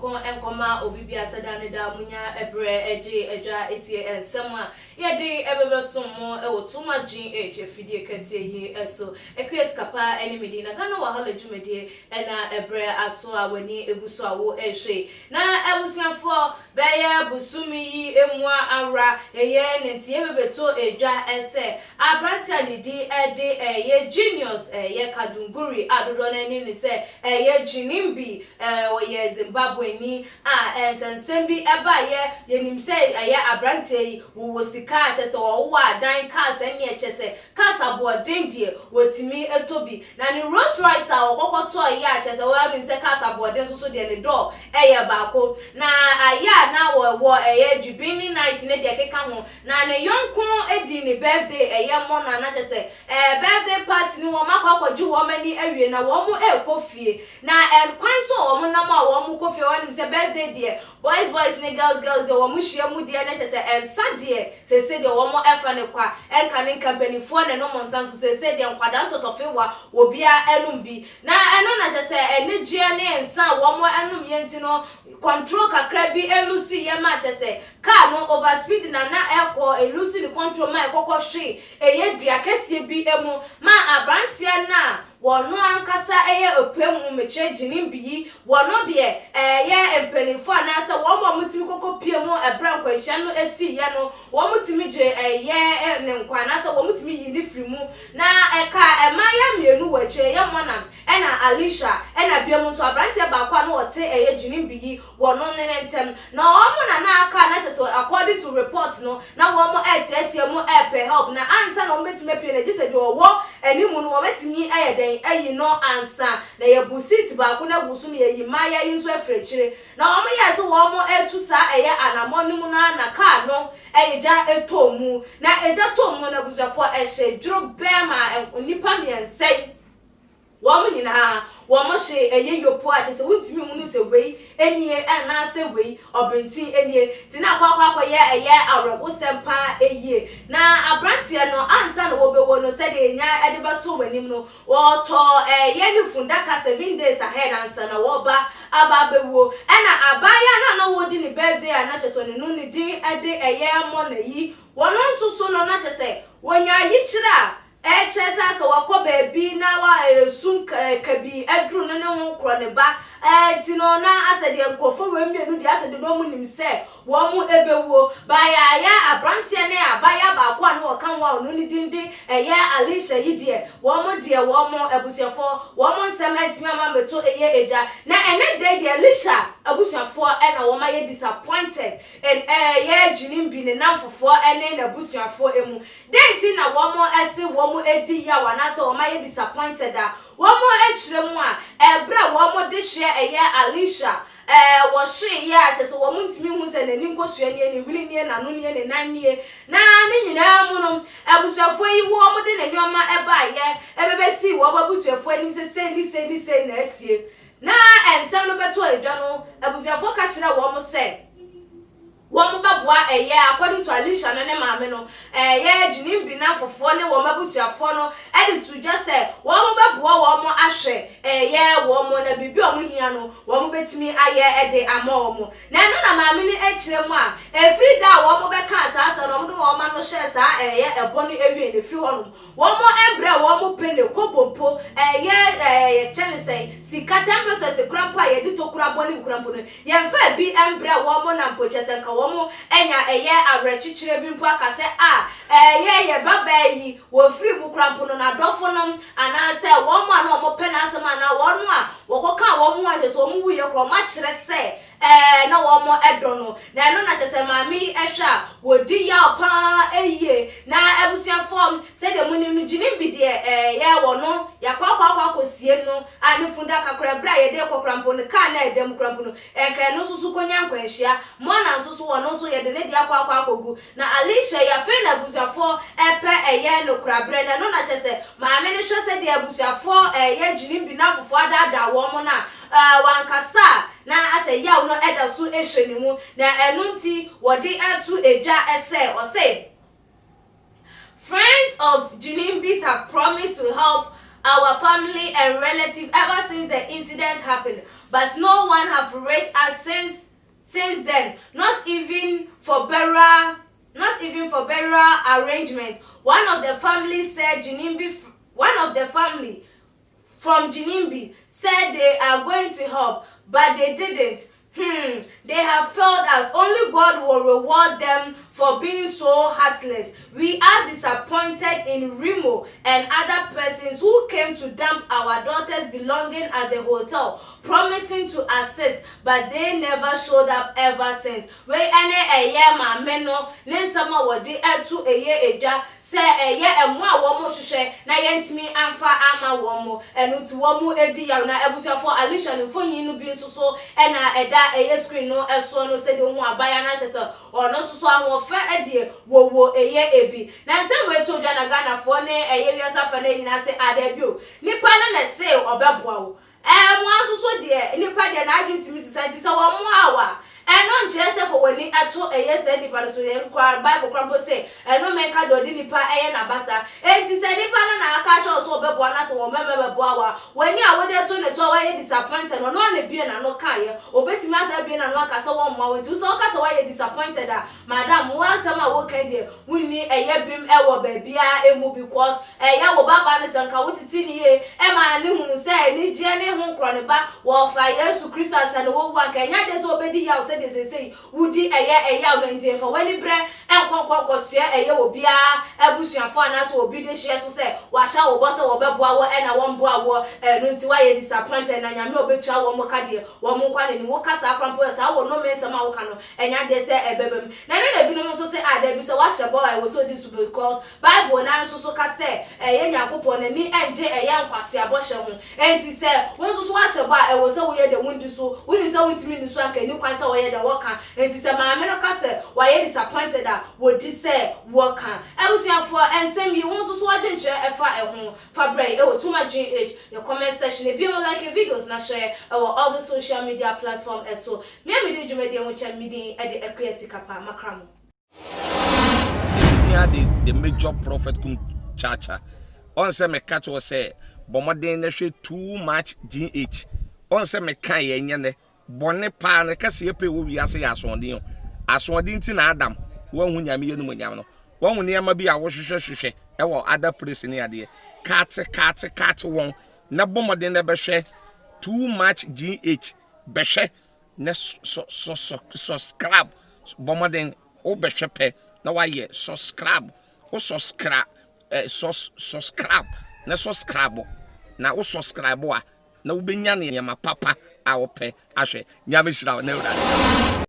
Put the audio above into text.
Yonkon Enkoma Obibia Sadani da Munya Ebre Eji Eja Etie Ensema Yedi Ebebe Sumo Ewo Tuma GH Efidie Kese Yi Eso Ekwes Kapa Eni Medina Gano Wahala Jumedie Ena Ebre Asoa Weni Eguso Awo Eshe Na Ebusianfo Beye Busumi Emwa Ara Eye Nentie Bebeto Eja Ese Abranta Nidi Ede Eye Genius Eye Kadunguri Adodone Nini Se Eye Jinimbi Oye Zimbabwe ni ensembi eba ye nim say eye abrante wo sika chese wo dan cars ene chese cars aboden die wotimi etobi na ni Rolls Royce a okokoto eye chese wo nim say cars aboden so de ne door eye baako na aya na wo eye jubini night ne de keka ho na ne yonkon edi ni birthday eye mo na na chese birthday party ni wo makwakwaju wo mani awie na wo mu ekofie na kwan so wo mu na ma wo mu kofie wo nim say birthday there boys ne girls they wo mu hia mu there na chese ensa there se de wo mu efa ne kwa enka ne company fo ne no monsan so se de nkwada ntotofe wa obia enum bi na eno na chese enegye ne ensa wo mu enum yenti no control kakra bi elusi ye ma chese car no overspeed na eko elusi ni control ma ekokọ hwe eye dua kese bi emu ma abrantia na wono ankasa eye opemu meche jinimbi wono de ye empenifo na se wo mo mutimi kokọ piemu ebran kwahia no esi ye no wo mutimi je ye ne nkwa na se wo mutimi yi ni frimu na eka emaya mienu wache ye monam ena Alicia ena biemu so abrantia ba kwa no wote eye jinimbi wono ne ntem na wo mo na aka na chese according to report no na wo mo etie mu help na ansa no metime pie na gise de wo enimu no wo metimi eye ayi no ansa na ye busit ba ko na gusu ne yi maya yinso afrechire na wo mo yes wo mo etu sa eye anamonimu na car no eja etomu na eja tomu na busafo ehye duro bema onipa miensai wo mo nyina wo mo hye eye yopo a tese wuntimi hunu se wei enie na se wei obenti enie tina kwakwa ye eye awrewo sempa eye na abrantie no ansa na wo bewo no se de nya edebato wanim no wo to eye ni fundaka 7 days ahead ansa na wo ba aba bewo na abaya na wo di ni birthday na tese no ni din ede eye mo na yi wono nsusu no na tese wonya yi kira chesa so wako baby na wa sum kabi adru ne ho kro ne ba tino na asede nkofo we mienu di asede no mu nim se wo mu ebewo ba ya abrantie ne abaya ba kwa no kan wa no ni dindi Alicia yi de wo mu ebusiafo wo mu nsem antimi ama meto eja na ene de Alicia abusiafo na wo ma ye disappointed and jinimbi ne namfofo ene na abusiafo emu denti na wo mu ese wo mu edi ya wana so wo ma ye disappointed a wo mu echiremu a ebra wo mu de hwe Alicia wo hwe ya tese wo mu ntimi hu se nani nkosua ne hwili ne nanu ne nannie na ne nyina mu no abusuafo yi wo mu de nani oma eba ye ebebe si wo abusuafo anim se sendi na asie na ensa no beto edwa no abusuafo ka kire wo mu se wo beboa according to Alicia ne maame no jinimbi na fofo ne wo mabusuafo no to just say wo beboa wo mo ahwe wo mo na bibi o mo hia no wo betimi aye ede ama wo mo na no na maame ne akire mu a every day wo mo beka asasa no mo do wo ma no share sa ebo no ewie ne fi ho no wo mo embre wo mo pele kobompo chenese sikatembe so se krampa ye di to kura boni krampo no ye fa bi embre wo mo na mpochete ka wo mo enya awrechichire bi mpo aka se ye baba yi wo free bu krampo no na dofo no ana se wo mo na mo pe na asema na wo no a wo koka wo mo a so mo wuye kro ma kire se na wo mo edono na no na chese mami ehwa wodi ya pa na ebusuafo se de munim no jinimbi de wo no ya kwa kosie no ani funda kakra bra ye de kokrampo no ka na edem krampo no enka no susu konya nkwanhia mo na susu wo no so ye de ne de akwa akogu na Alicia ya fe na ebusuafo epe no krabra na no na chese mami ne hwe se de ebusuafo jinimbi na fofo ada wo mo na wankasa na ase ya no eda so ehwe ni mu na enunti wodi atu eja ese o say friends of Jinimbis have promised to help our family and relatives ever since the incident happened. but no one have reached us since then, not even for burial arrangement. One of the family from Jinimbi said they are going to help, but they didn't. They have failed us. Only God will reward them for being so heartless. We are disappointed in Remo and other persons who came to dump our daughter's belongings at the hotel, promising to assist, but they never showed up ever since. We ene eye ma meno ne nsama wodi etu eye eja se eye emu a wo mo hwehwe na yentimi amfa ama wo mo enu ti wo mo edi ya na ebusuafo Alicia no fonyin no bi nsoso ena eda eye screen no eso no se de hu abaya na chese ono soso anwo fa edie wo eye ebi na nsem we to dwa na Ghana fo ne eye wiasa fa na nyina se adabio nipa na na se obeboa wo mo asoso de nipa de na adwitimi society se wo mo awa eno nchese fo wani ato eye nipa so ye nkwa Bible krampo say eno menka do di nipa eye na basa enti se nipa na aka cho so obeboa na se wo memebeboa wa wani a wode to ne so wa ye disappointed no na bie na no kaye obetimi asa bie na no aka se wo mwa wenti so aka se wa ye disappointed a madam wo asem a wo kan de wuni eye bim e wo ba bia emu because eye wo baba ne se nka wotiti ni ye e ma ne hunu se ni je ne hu nkro ne ba wo fa Yesu Kristo asa ne wo wa kan nya de so obedi ya they say wudi eye awenti for when bre enkonkon sie eye obia abusuafo anaso obi de hie so say wa sha wo bo se wo beboa wo na wo mboa wo no nti wa ye disappointed na nyame obetua wo mo ka de wo mo kwa ne wo kasa kwampo sa wo no men sama wo ka no enya de se ebebem na ne na bi no so say ada bi se wa hye boy wo so this because Bible na so ka say eye nyakopo na ni enje eye nkwase abɔhye ho enti se wo so wa hye ba e wo se wo ye de wundi so woni se wotimi ni so aka ni kwan se wo ye de woka enti se maame no ka se wa ye disappointed that wo di se woka ebusuafo ensem yi wo so adwenche efa eho fabrɛ e wo tuma GH your comment section e bi on like videos na share all the social media platform eso me di dwumadi ho cha midi e de ekwesi kapa makramo the major prophet kum chacha on se me catch o say bomoden na hwe too much GH on se me kan ye nyene bone pa na kase epe wo wiase ya asonde nti na Adam wo hu nyame ye no nyam no wo hu ne ma bi a wo hwehwehwehwe e wo other place ne ade kat won na bomoden na behwe too much GH behwe na subscribe bomoden o behwe pe na wa ye subscribe o subscribe na subscribe na o subscribe a na wo benya ne yama papa a wo pe ahwe nyame hyira na ewura